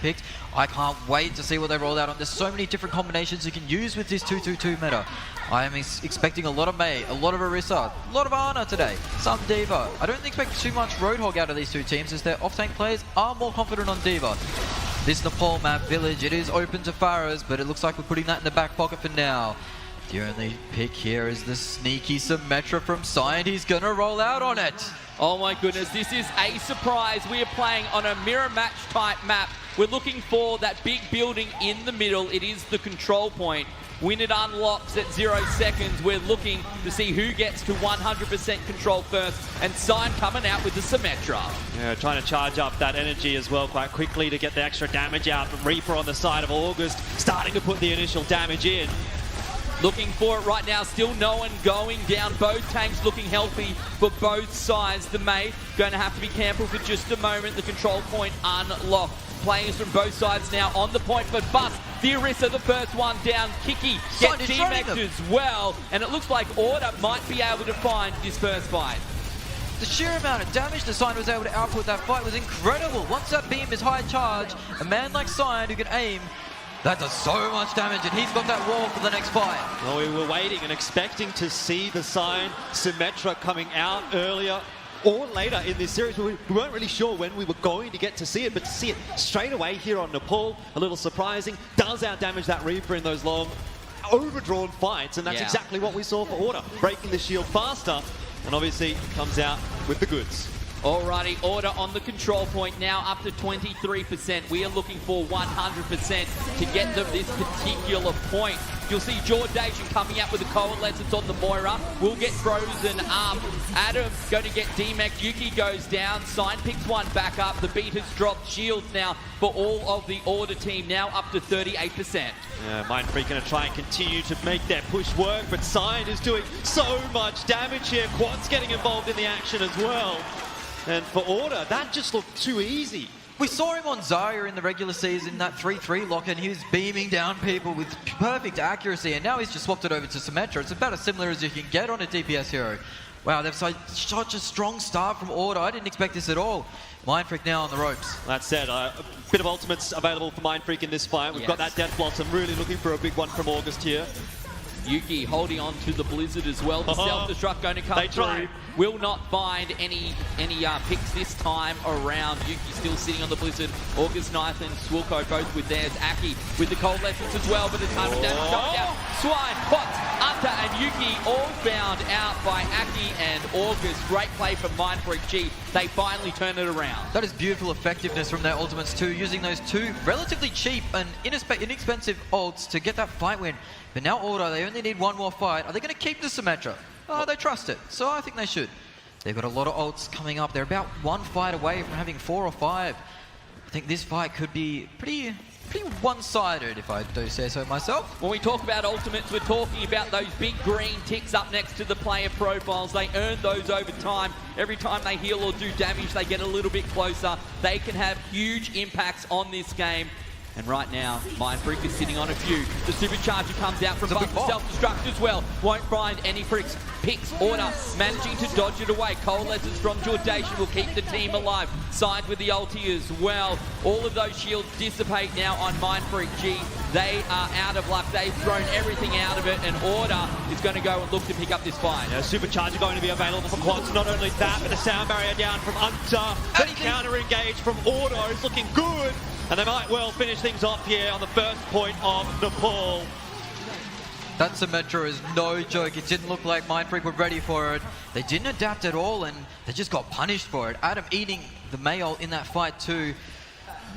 picked. I can't wait to see what they roll out on. There's so many different combinations you can use with this 2-2-2 meta. I am expecting a lot of Mei, a lot of Orisa, a lot of Ana today, some D.Va. I don't expect too much Roadhog out of these two teams as their off-tank players are more confident on D.Va. This Nepal map, Village, it is open to Pharos, but it looks like we're putting that in the back pocket for now. The only pick here is the sneaky Symmetra from Science. He's gonna roll out on it. Oh my goodness, this is a surprise. We are playing on a mirror match type map. We're looking for that big building in the middle. It is the control point. When it unlocks at 0 seconds, we're looking to see who gets to 100% control first, and Sign coming out with the Symmetra. Yeah, trying to charge up that energy as well quite quickly to get the extra damage out. Reaper on the side of August, starting to put the initial damage in. Looking for it right now, still no one going down. Both tanks looking healthy for both sides. The Mei going to have to be careful for just a moment. The control point unlocked. Players from both sides now on the point, but Bust, the Orisa, the first one down. Kiki gets Gignac as well, and it looks like Order might be able to find this first fight. The sheer amount of damage the Sign was able to output that fight was incredible. Once that beam is high charge, a man like Sign who can aim, that does so much damage, and he's got that wall for the next fight. Well, we were waiting and expecting to see the Sign Symmetra coming out earlier or later in this series. We weren't really sure when we were going to get to see it, but to see it straight away here on Nepal, a little surprising. Does outdamage that Reaper in those long, overdrawn fights, and that's exactly what we saw for Order. Breaking the shield faster, and obviously comes out with the goods. Alrighty, Order on the control point now up to 23%. We are looking for 100% to get them this particular point. You'll see Jordation coming out with a coalescence on the Moira. Will get frozen up. Adam going to get Gignac. Yuki goes down. Sign picks one back up. The beat has dropped. Shields now for all of the Order team, now up to 38%. Yeah, Mindfreak going to try and continue to make their push work, but Sign is doing so much damage here. Quad's getting involved in the action as well. And for Order, that just looked too easy. We saw him on Zarya in the regular season, that 3-3 lock, and he was beaming down people with perfect accuracy, and now he's just swapped it over to Symmetra. It's about as similar as you can get on a DPS hero. Wow, they've such a strong start from Order. I didn't expect this at all. Mindfreak now on the ropes. That said, a bit of ultimates available for Mindfreak in this fight. We've got that Death Blossom, really looking for a big one from August here. Yuki holding on to the Blizzard as well. The self-destruct going to come through. Will not find any picks this time around. Yuki still sitting on the Blizzard. August, Knife and Swilko both with theirs. Aki with the coalescence as well, but it's time for damage coming down. Swine, Potts, Unta and Yuki all found out by Aki and August. Great play from Mindfreak G. They finally turn it around. That is beautiful effectiveness from their ultimates too, using those two relatively cheap and inexpensive ults to get that fight win. But now Order, they only need one more fight. Are they going to keep the Symmetra? Oh, they trust it, so I think they should. They've got a lot of ults coming up. They're about one fight away from having 4 or 5. I think this fight could be pretty one-sided, if I do say so myself. When we talk about ultimates, we're talking about those big green ticks up next to the player profiles. They earn those over time. Every time they heal or do damage, they get a little bit closer. They can have huge impacts on this game. And right now, Mindfreak is sitting on a few. The supercharger comes out from Bust, self-destruct as well. Won't find any picks. Order managing to dodge it away. Coalescence from Jordation will keep the team alive. Side with the ulti as well. All of those shields dissipate now on Mindfreak G. They are out of luck. They've thrown everything out of it, and Order is going to go and look to pick up this fight. Yeah, supercharger going to be available for Quads. Not only that, but a sound barrier down from Unta. The counter-engage from Order is looking good. And they might well finish things off here on the first point of Nepal. That Symmetra is no joke. It didn't look like Mindfreak were ready for it. They didn't adapt at all, and they just got punished for it. Adam eating the Mei ult in that fight too.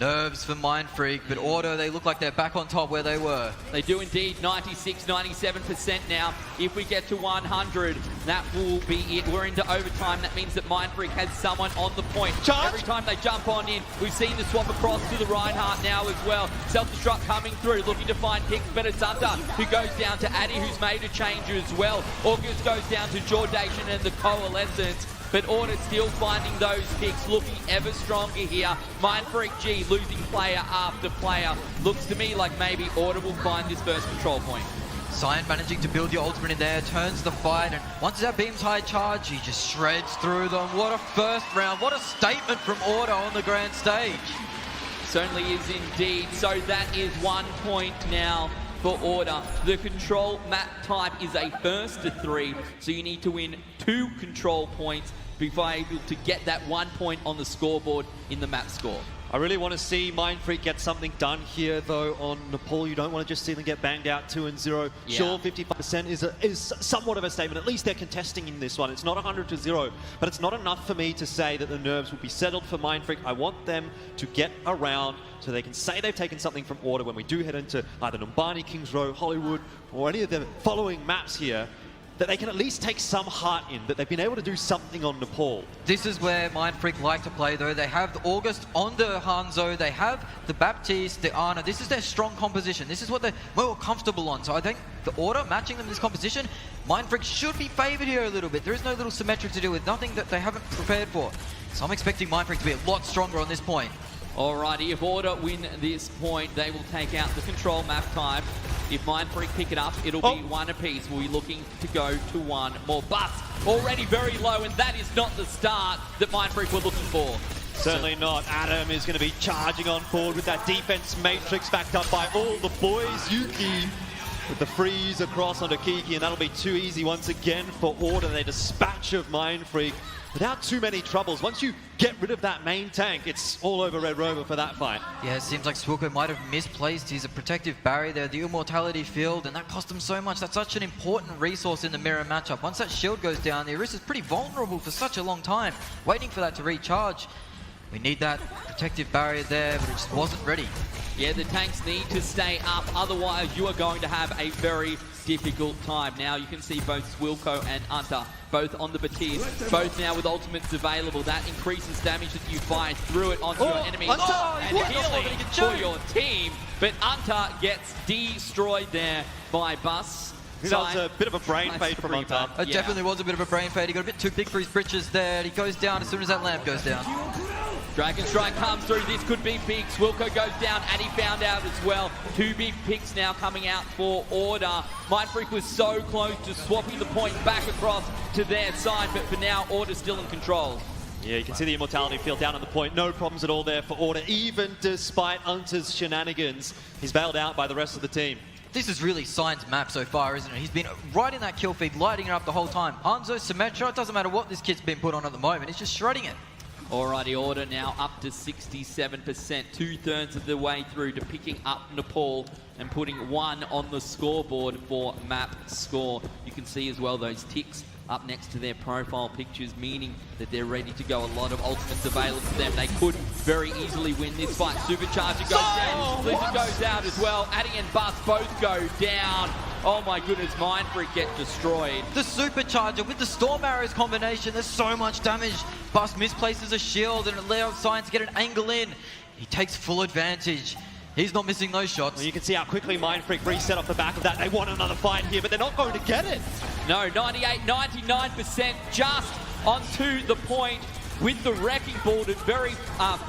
Nerves for Mindfreak, but Order, they look like they're back on top where they were. They do indeed, 96, 97% now. If we get to 100, that will be it. We're into overtime. That means that Mindfreak has someone on the point. Charge. Every time they jump on in, we've seen the swap across to the Reinhardt now as well. Self-destruct coming through, looking to find picks, but it's Hunter who goes down to Addy, who's made a change as well. August goes down to Jordation and the Coalescence. But Order still finding those picks, looking ever stronger here. Mindfreak G losing player after player. Looks to me like maybe Order will find this first control point. Sign managing to build your ultimate in there, turns the fight, and once that beam's high charge, he just shreds through them. What a first round, what a statement from Order on the grand stage. Certainly is indeed. So that is 1 point now for Order. The control map type is a first to 3, so you need to win 2 control points before able to get that 1 point on the scoreboard in the map score. I really want to see Mind Freak get something done here, though, on Nepal. You don't want to just see them get banged out 2-0. Yeah. Sure, 55% is somewhat of a statement. At least they're contesting in this one. It's not 100-0, but it's not enough for me to say that the nerves will be settled for Mind Freak. I want them to get around so they can say they've taken something from Order when we do head into either Numbani, Kings Row, Hollywood, or any of the following maps here, that they can at least take some heart in, that they've been able to do something on Nepal. This is where Mind Freak like to play, though. They have the August on the Hanzo, they have the Baptiste, the Ana. This is their strong composition. This is what they're more comfortable on. So I think the Order, matching them in this composition, Mind Freak should be favoured here a little bit. There is no little symmetric to deal with, nothing that they haven't prepared for. So I'm expecting Mind Freak to be a lot stronger on this point. Alrighty, if Order win this point, they will take out the control map type. If Mind Freak pick it up, it'll be 1 apiece. We'll be looking to go to 1 more. But already very low, and that is not the start that Mind Freak were looking for. Certainly not. Adam is going to be charging on forward with that defense matrix backed up by all the boys. Yuki with the freeze across onto Kiki, and that'll be too easy once again for Order. They dispatch of Mind Freak without too many troubles. Once you get rid of that main tank, it's all over Red Rover for that fight. Yeah, it seems like Swilko might have misplaced his protective barrier there, the Immortality Field, and that cost him so much. That's such an important resource in the mirror matchup. Once that shield goes down, the Orisa's pretty vulnerable for such a long time, waiting for that to recharge. We need that protective barrier there, but it just wasn't ready. Yeah, the tanks need to stay up, otherwise you are going to have a very difficult time. Now you can see both Swilko and Unta, both on the Baptiste, both now with ultimates available. That increases damage that you fire through it onto your enemy. And healing for your team, but Unta gets destroyed there by Bus. That was a bit of a brain fade from Unta. It definitely was a bit of a brain fade. He got a bit too big for his britches there, and he goes down as soon as that lamp goes down. Dragon Strike comes through. This could be big. Swilko goes down, and he found out as well. 2 big picks now coming out for Order. Mind Freak was so close to swapping the point back across to their side, but for now, Order's still in control. Yeah, you can see the Immortality Field down on the point. No problems at all there for Order, even despite Unta's shenanigans. He's bailed out by the rest of the team. This is really Sign's map so far, isn't it? He's been right in that kill feed, lighting it up the whole time. Hanzo, Symmetra, it doesn't matter what this kid's been put on at the moment, he's just shredding it. Alrighty, Order now up to 67%, 2/3 of the way through to picking up Nepal and putting 1 on the scoreboard for map score. You can see as well those ticks up next to their profile pictures, meaning that they're ready to go. A lot of ultimates available to them. They could very easily win this fight. Supercharger goes down, Blizzard goes out as well. Addy and Bus both go down. Oh my goodness, Mind Freak get destroyed. The Supercharger with the Storm Arrows combination, there's so much damage. Bus misplaces a shield and it allows Sign to get an angle in. He takes full advantage. He's not missing those shots. Well, you can see how quickly Mind Freak reset off the back of that. They want another fight here, but they're not going to get it. No, 98, 99% just onto the point with the Wrecking Ball, a very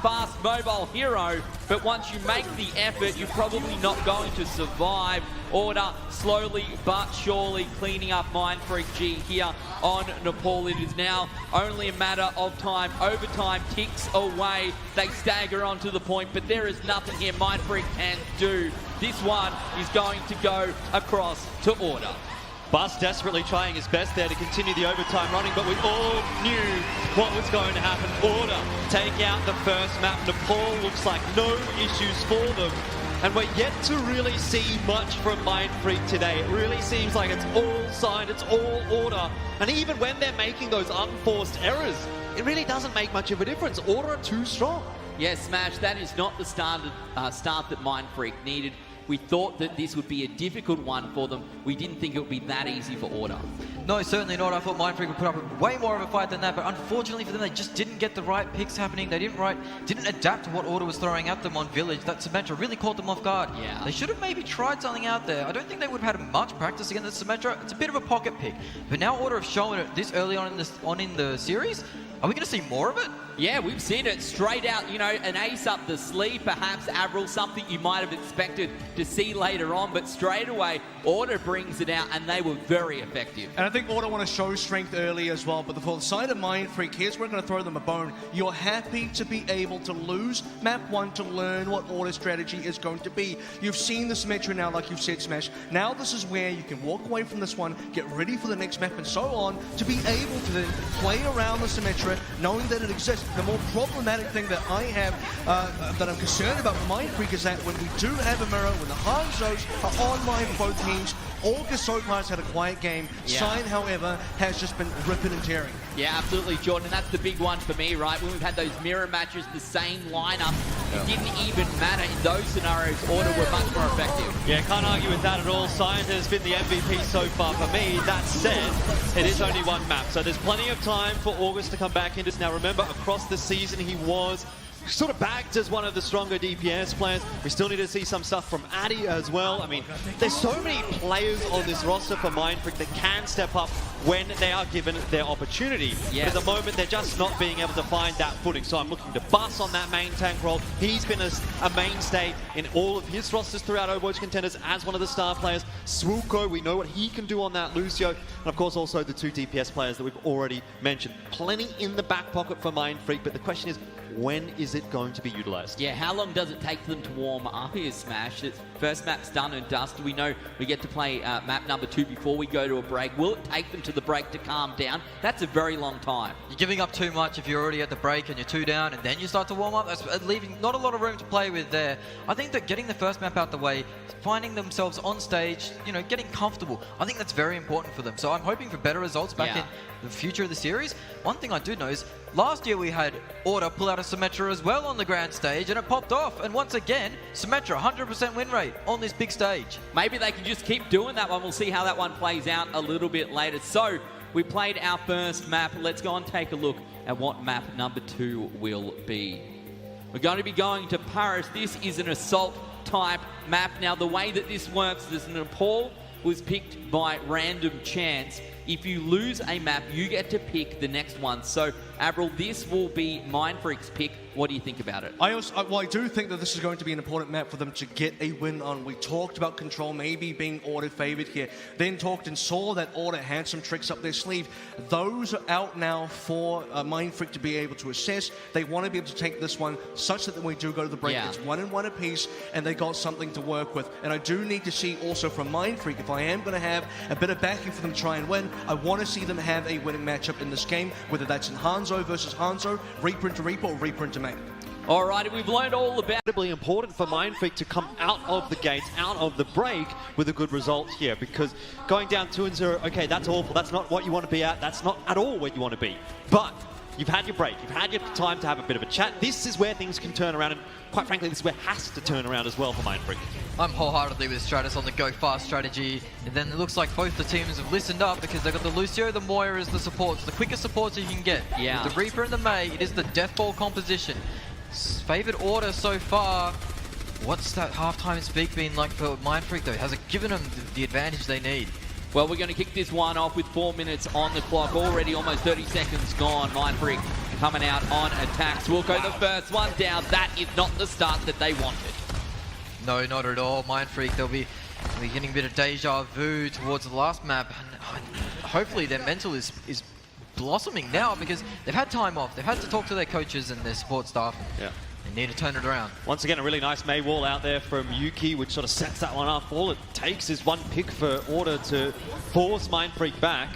fast mobile hero. But once you make the effort, you're probably not going to survive. Order slowly but surely cleaning up Mind Freak G here on Nepal. It is now only a matter of time. Overtime ticks away. They stagger onto the point, but there is nothing here Mind Freak can do. This one is going to go across to Order. Bus desperately trying his best there to continue the overtime running, but we all knew what was going to happen. Order take out the first map. Nepal looks like no issues for them. And we're yet to really see much from Mind Freak today. It really seems like it's all Sign, it's all Order. And even when they're making those unforced errors, it really doesn't make much of a difference. Order are too strong. Yeah, Smash, that is not the start that Mind Freak needed. We thought that this would be a difficult one for them. We didn't think it would be that easy for Order. No, certainly not. I thought Mind Freak would put up way more of a fight than that, but unfortunately for them, they just didn't get the right picks happening. They didn't adapt to what Order was throwing at them on Village. That Symmetra really caught them off guard. Yeah. They should have maybe tried something out there. I don't think they would have had much practice against the Symmetra. It's a bit of a pocket pick. But now Order have shown it this early on in the series. Are we going to see more of it? Yeah, we've seen it straight out, you know, an ace up the sleeve, perhaps, Avril, something you might have expected to see later on, but straight away, Order brings it out, and they were very effective. And I think Order want to show strength early as well, but for the side of Mind Freak, here's where we're going to throw them a bone. You're happy to be able to lose map 1 to learn what Order strategy is going to be. You've seen the Symmetra now, like you've said, Smash. Now this is where you can walk away from this one, get ready for the next map, and so on, to be able to then play around the Symmetra, knowing that it exists. The more problematic thing that I have, that I'm concerned about with Mind Freak, is that when we do have a mirror, when the Hanzos are online for both teams, August so far has had a quiet game. Yeah. Sign, however, has just been ripping and tearing. Yeah, absolutely, Jordan. That's the big one for me, right? When we've had those mirror matches, the same lineup, it didn't even matter. In those scenarios, Order were much more effective. Yeah, can't argue with that at all. Science has been the MVP so far for me. That said, it is only one map, so there's plenty of time for August to come back into this. Now remember, across the season he was sort of backed as one of the stronger DPS players. We still need to see some stuff from Addy as well. I mean, there's so many players on this roster for Mind Freak that can step up when they are given their opportunity. Yes. But at the moment, they're just not being able to find that footing. So I'm looking to Bus on that main tank role. He's been a mainstay in all of his rosters throughout Overwatch Contenders as one of the star players. Swuko, we know what he can do on that Lucio. And of course, also the 2 DPS players that we've already mentioned. Plenty in the back pocket for Mind Freak, but the question is, when is it going to be utilized? Yeah, how long does it take for them to warm up here, Smash? It's first map's done and dusted. We know we get to play map number 2 before we go to a break. Will it take them to the break to calm down? That's a very long time. You're giving up too much if you're already at the break and you're 2 down and then you start to warm up. That's leaving not a lot of room to play with there. I think that getting the first map out the way, finding themselves on stage, you know, getting comfortable, I think that's very important for them. So I'm hoping for better results back in the future of the series. One thing I do know is last year we had Order pull out a Symmetra as well on the grand stage and it popped off. And once again, Symmetra 100% win rate on this big stage. Maybe they can just keep doing that one. We'll see how that one plays out a little bit later. So we played our first map. Let's go and take a look at what map number 2 will be. We're going to be going to Paris. This is an assault type map. Now the way that this works is Nepal was picked by random chance. If you lose a map, you get to pick the next one. So, Avril, this will be Mind Freak's pick. What do you think about it? I do think that this is going to be an important map for them to get a win on. We talked about Control maybe being Order favored here, then talked and saw that Order had some tricks up their sleeve. Those are out now for Mind Freak to be able to assess. They want to be able to take this one such that when we do go to the break, it's 1-1 apiece, and they got something to work with. And I do need to see also from Mind Freak, if I am going to have a bit of backing for them to try and win, I want to see them have a winning matchup in this game, whether that's in Hanzo versus Hanzo, Reaper into Reaper, or Reaper into Mate. Alrighty, we've learned all about Incredibly important for Mind Freak to come out of the gates, out of the break with a good result here, because going down 2-0, okay, that's awful. That's not what you want to be at. That's not at all where you want to be. But you've had your break. You've had your time to have a bit of a chat. This is where things can turn around, and quite frankly, this is where it has to turn around as well for Mind Freak. I'm wholeheartedly with Stratus on the go fast strategy. And then it looks like both the teams have listened up because they've got the Lucio, the Moira as the supports, the quickest supports you can get. Yeah. With the Reaper and the Mei, it is the death ball composition. Favored Order so far. What's that halftime speak been like for Mind Freak though? Has it given them the advantage they need? Well, we're going to kick this one off with 4 minutes on the clock. Already almost 30 seconds gone. Mind Freak coming out on attacks. We'll go the first one down. That is not the start that they wanted. No, not at all. Mind Freak, they'll be getting a bit of deja vu towards the last map. And hopefully their mental is blossoming now because they've had time off. They've had to talk to their coaches and their support staff. Yeah. They need to turn it around. Once again, a really nice Mei wall out there from Yuki, which sort of sets that one up. All it takes is one pick for Order to force Mind Freak back.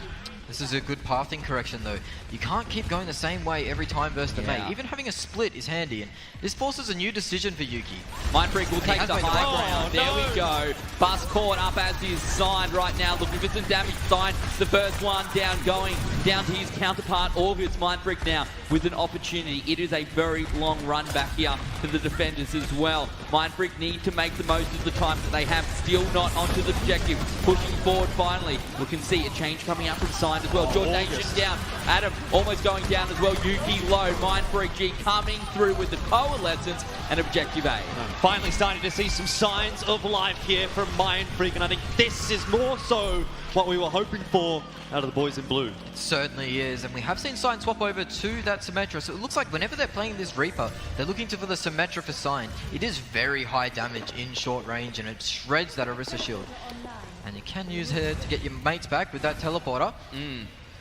This is a good pathing correction though. You can't keep going the same way every time versus the Mei. Even having a split is handy, and this forces a new decision for Yuki. Mind Freak will take the high ground. There we go. Bus caught up as is signed right now. Looking for some damage. Signed the first one down, going down to his counterpart August. Mind Freak now with an opportunity. It is a very long run back here for the defenders as well. Mind Freak need to make the most of the time that they have. Still not onto the objective. Pushing forward finally. We can see a change coming out from Signed as well. Jordan Nation down. Adam almost going down as well. Yuki low. Mind Freak G coming through with the coalescence and objective A. Finally starting to see some signs of life here from Mind Freak, and I think this is more so what we were hoping for out of the boys in blue. It certainly is, and we have seen Sign swap over to that Symmetra, so it looks like whenever they're playing this Reaper, they're looking for the Symmetra for Sign. It is very high damage in short range, and it shreds that Orisa shield. And you can use her to get your mates back with that teleporter.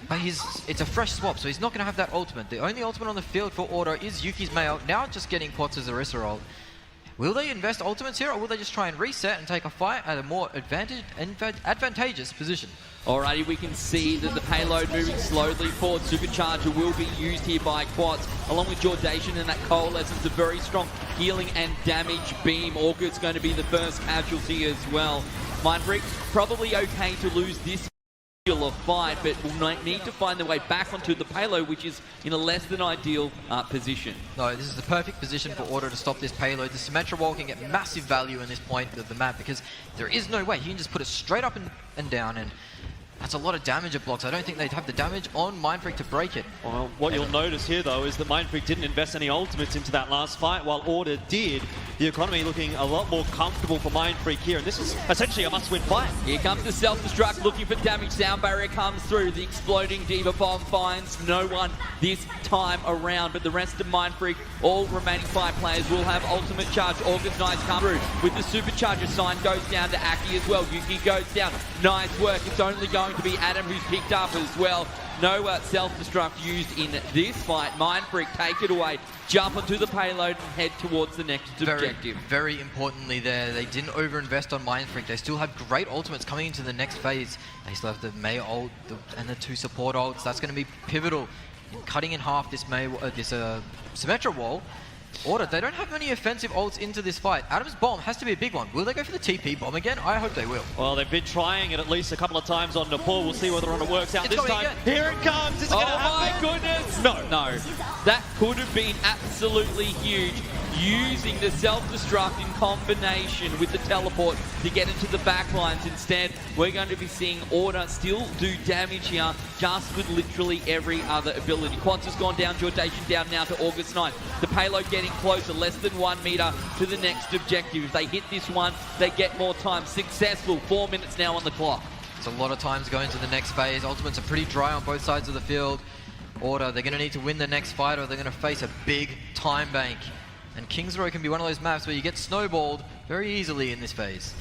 But it's a fresh swap, so he's not going to have that ultimate. The only ultimate on the field for Order is Yuki's Mail, now just getting Potts' Orisa ult. Will they invest ultimates here, or will they just try and reset and take a fight at a more advantageous position? Alrighty, we can see that the payload moving slowly forward. Supercharger will be used here by Quads, along with Jordation, and that Coalescence, a very strong healing and damage beam. Orchid's going to be the first casualty as well. Mindfreak probably okay to lose this fight, but will need to find their way back onto the payload, which is in a less than ideal position. No, this is the perfect position for Order to stop this payload. The Symmetra wall can get massive value in this point of the map, because there is no way. He can just put it straight up and down, and that's a lot of damage it blocks. I don't think they'd have the damage on Mindfreak to break it. Well, what you'll notice here, though, is that Mindfreak didn't invest any ultimates into that last fight, while Order did. The economy looking a lot more comfortable for Mindfreak here, and this is essentially a must-win fight. Here comes the self-destruct, looking for damage. Sound barrier comes through. The exploding Diva Bomb finds no one this time around, but the rest of Mindfreak, all remaining 5 players, will have ultimate charge. August Knights come through with the supercharger. Sign goes down to Aki as well. Yuki goes down. Nice work. It's only going to be Adam who's picked up as well. No self-destruct used in this fight. Mindfreak take it away, jump onto the payload and head towards the next objective. Very importantly there, they didn't overinvest on Mindfreak. They still have great ultimates coming into the next phase. They still have the Mei ult and the 2 support ults. That's going to be pivotal in cutting in half this Symmetra wall. Order, they don't have many offensive ults into this fight. Adam's bomb has to be a big one. Will they go for the TP bomb again? I hope they will. Well, they've been trying it at least a couple of times on Nepal. We'll see whether or not it works out It's this time. again. Here it comes. Is it going to happen? Oh my goodness! No. No. That could have been absolutely huge. Using the self-destruct in combination with the teleport to get into the backlines. Instead, we're going to be seeing Order still do damage here, just with literally every other ability. Quants has gone down, Jordation down now to August 9. The payload getting closer, less than 1 meter to the next objective. If they hit this one, they get more time. Successful, 4 minutes now on the clock. It's a lot of times going to the next phase. Ultimates are pretty dry on both sides of the field. Order, they're going to need to win the next fight, or they're going to face a big time bank. And Kings Row can be one of those maps where you get snowballed very easily in this phase.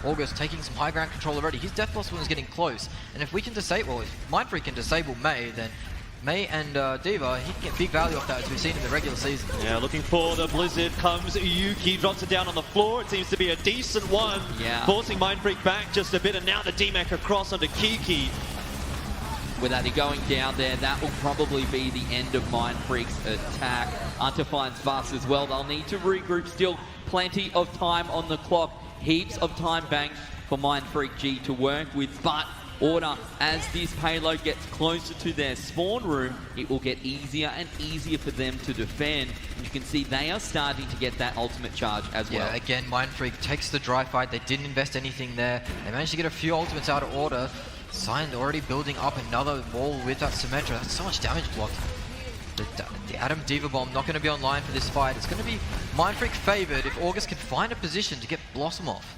August taking some high ground control already. His Death Blossom is getting close. And if we can disable, if Mindfreak can disable Mei, then Mei and Diva, he can get big value off that, as we've seen in the regular season. Yeah, looking for the Blizzard comes Yuki, drops it down on the floor. It seems to be a decent one. Yeah. Forcing Mindfreak back just a bit, and now the DMAC across onto Kiki. With Addy going down there, that will probably be the end of Mindfreak's attack. Hunter finds Bus as well. They'll need to regroup. Still plenty of time on the clock. Heaps of time banked for Mindfreak G to work with. But Order, as this payload gets closer to their spawn room, it will get easier and easier for them to defend. And you can see they are starting to get that ultimate charge as well. Yeah, again, Mindfreak takes the dry fight. They didn't invest anything there. They managed to get a few ultimates out of Order. Signed already building up another wall with that Symmetra. That's so much damage blocked. The Adam Diva Bomb not going to be online for this fight. It's going to be Mindfreak favored if August can find a position to get Blossom off.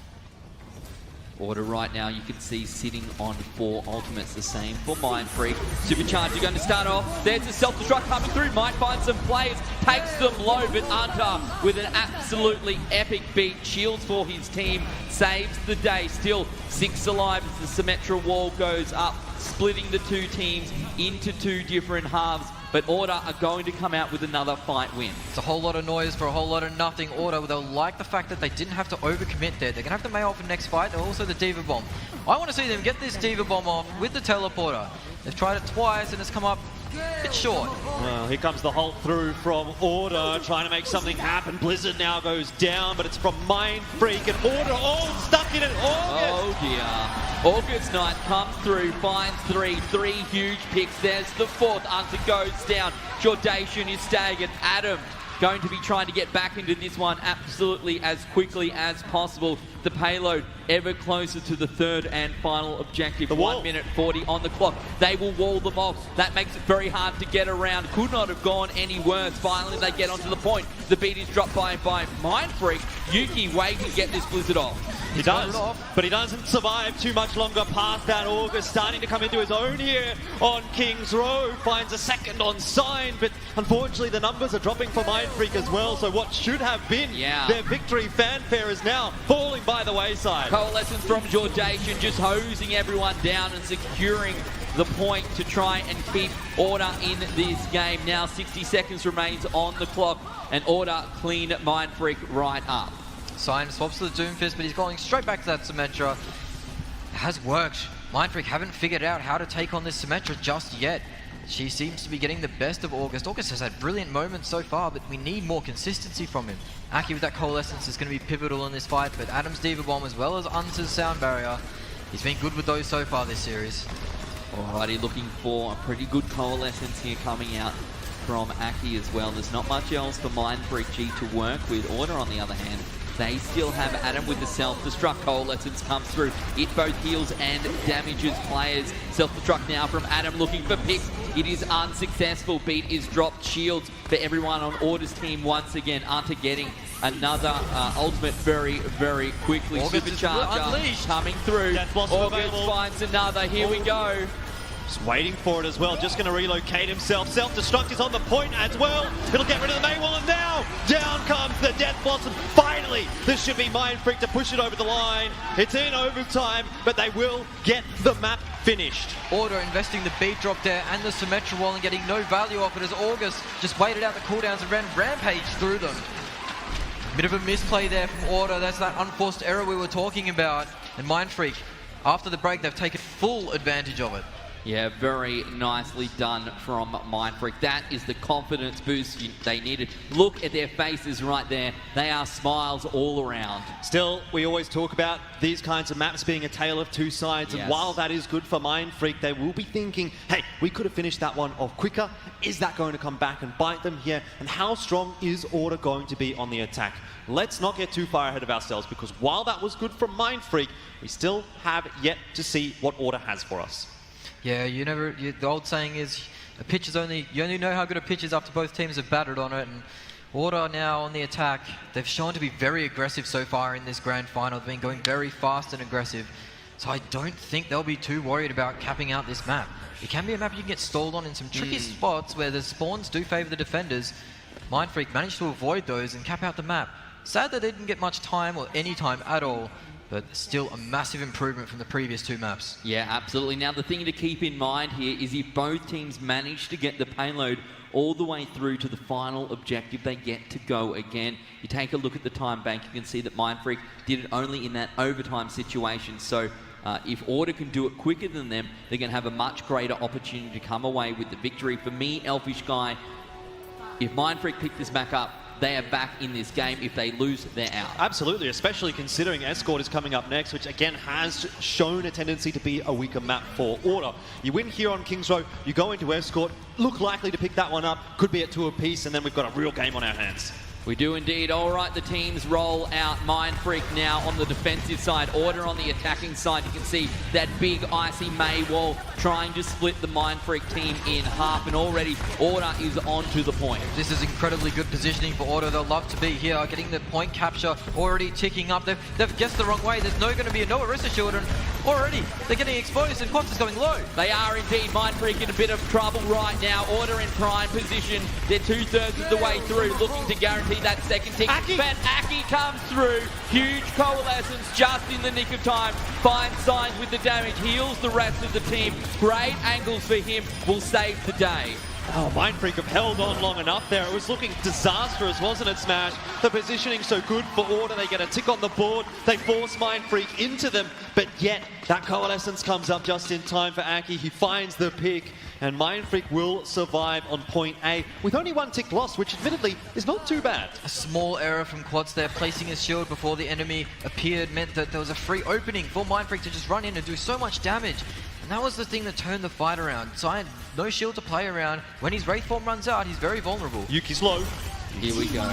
Order right now, you can see sitting on 4 ultimates, the same for Mindfreak. Supercharger going to start off. There's a self-destruct coming through. Might find some players, takes them low, but Hunter with an absolutely epic beat. Shields for his team, saves the day. Still 6 alive as the Symmetra wall goes up, splitting the 2 teams into 2 different halves. But Order are going to come out with another fight win. It's a whole lot of noise for a whole lot of nothing. Order, they'll like the fact that they didn't have to overcommit there. They're going to have to Mei off the next fight. They're also the Diva Bomb. I want to see them get this Diva Bomb off with the teleporter. They've tried it twice and it's come up a bit short. Well, here comes the halt through from Order, trying to make something happen. Blizzard now goes down, but it's from Mindfreak, and Order all stuck in it. Oh dear. August Knight comes through, finds 3 huge picks. There's the 4th. Hunter goes down. Jordation is staggered. Adam going to be trying to get back into this one absolutely as quickly as possible. The payload ever closer to the 3rd and final objective. 1 minute 40 on the clock. They will wall them off. That makes it very hard to get around. Could not have gone any worse. Finally, they get onto the point. The beat is dropped by Mindfreak. Yuki waiting to get this Blizzard off. He does, but he doesn't survive too much longer past that. August starting to come into his own here on King's Row. Finds a second on Sign, but unfortunately the numbers are dropping for Mindfreak as well. So what should have been their victory fanfare is now falling by the wayside. Coalescence from Jordation just hosing everyone down and securing the point to try and keep Order in this game. Now 60 seconds remains on the clock, and Order clean Mindfreak right up. Sign swaps to the Doomfist, but he's going straight back to that Symmetra. It has worked. Mindfreak haven't figured out how to take on this Symmetra just yet. She seems to be getting the best of August. August has had brilliant moments so far, but we need more consistency from him. Aki with that Coalescence is going to be pivotal in this fight, but Adam's Diva Bomb as well as Unta's Sound Barrier, he's been good with those so far this series. Alrighty, looking for a pretty good Coalescence here coming out from Aki as well. There's not much else for Mindfreak G to work with. Order, on the other hand, they still have Adam with the self-destruct. Coalescence comes through. It both heals and damages players. Self-destruct now from Adam, looking for picks. It is unsuccessful. Beat is dropped. Shields for everyone on Order's team once again. Anta getting another ultimate very, very quickly. Supercharger coming through. August finds another. Here we go. Just waiting for it as well, just going to relocate himself. Self-destruct is on the point as well. It'll get rid of the main wall, and now down comes the Death Blossom. Finally, this should be Mindfreak to push it over the line. It's in overtime, but they will get the map finished. Order investing the beat drop there and the Symmetra wall and getting no value off it as August just waited out the cooldowns and ran Rampage through them. Bit of a misplay there from Order. That's that unforced error we were talking about. And Mindfreak, after the break, they've taken full advantage of it. Yeah, very nicely done from Mindfreak. That is the confidence boost they needed. Look at their faces right there. They are smiles all around. Still, we always talk about these kinds of maps being a tale of two sides. Yes. And while that is good for Mindfreak, they will be thinking, hey, we could have finished that one off quicker. Is that going to come back and bite them here? And how strong is Order going to be on the attack? Let's not get too far ahead of ourselves, because while that was good from Mindfreak, we still have yet to see what Order has for us. Yeah, the old saying is, you only know how good a pitch is after both teams have battered on it, and Order now on the attack. They've shown to be very aggressive so far in this grand final. They've been going very fast and aggressive, so I don't think they'll be too worried about capping out this map. It can be a map you can get stalled on in some tricky spots where the spawns do favor the defenders. Mindfreak managed to avoid those and cap out the map. Sad that they didn't get much time or any time at all, but still a massive improvement from the previous two maps. Yeah, absolutely. Now, the thing to keep in mind here is if both teams manage to get the payload all the way through to the final objective, they get to go again. You take a look at the time bank, you can see that Mindfreak did it only in that overtime situation. So if Order can do it quicker than them, they're going to have a much greater opportunity to come away with the victory. For me, Elfish Guy, if Mindfreak pick this back up, they are back in this game. If they lose, they're out. Absolutely, especially considering Escort is coming up next, which again has shown a tendency to be a weaker map for Order. You win here on King's Row, you go into Escort, look likely to pick that one up, could be at 2 apiece, and then we've got a real game on our hands. We do indeed. All right, the teams roll out. Mindfreak now on the defensive side. Order on the attacking side. You can see that big icy May wall trying to split the Mindfreak team in half, and already Order is on to the point. This is incredibly good positioning for Order. They'll love to be here, getting the point capture already ticking up. They've guessed the wrong way. There's going to be a no Orisa shield, and already they're getting exposed, and Quats is going low. They are indeed. Mindfreak in a bit of trouble right now. Order in prime position. They're 2/3 of the way through, looking to guarantee that second tick. But Aki comes through. Huge Coalescence just in the nick of time. Finds Signs with the damage. Heals the rest of the team. Great angles for him. Will save the day. Oh, Mindfreak have held on long enough there. It was looking disastrous, wasn't it, Smash? The positioning so good for Order. They get a tick on the board. They force Mindfreak into them. But yet, that Coalescence comes up just in time for Aki. He finds the pick. And Mindfreak will survive on point A with only 1 tick lost, which admittedly is not too bad. A small error from Quads there, placing his shield before the enemy appeared meant that there was a free opening for Mindfreak to just run in and do so much damage. And that was the thing that turned the fight around. Sign, no shield to play around. When his Wraith form runs out, he's very vulnerable. Yuki's low. Here we go.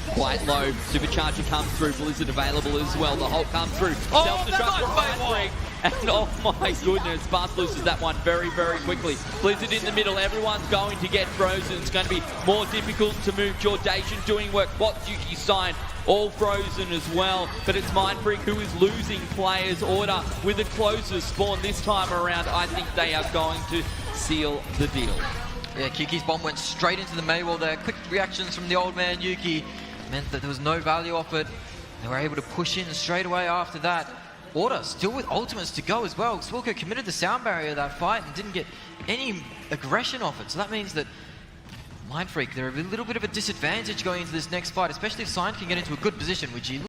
Quite low. Supercharger comes through. Blizzard available as well. The Hulk comes through. Oh, Self-destruct from that might Mindfreak. And oh my goodness, Fast loses that one very, very quickly. Blizzard in the middle. Everyone's going to get frozen. It's going to be more difficult to move. Jordation doing work. What's Yuki sign? All frozen as well. But it's Mindfreak who is losing players' order with a closer spawn this time around. I think they are going to seal the deal. Yeah, Kiki's bomb went straight into the Maywall there. Quick reactions from the old man Yuki meant that there was no value off it. They were able to push in straight away after that. Order still with ultimates to go as well. Swilko committed the sound barrier that fight and didn't get any aggression off it. So that means that Mindfreak, they're a little bit of a disadvantage going into this next fight, especially if Sign can get into a good position, which he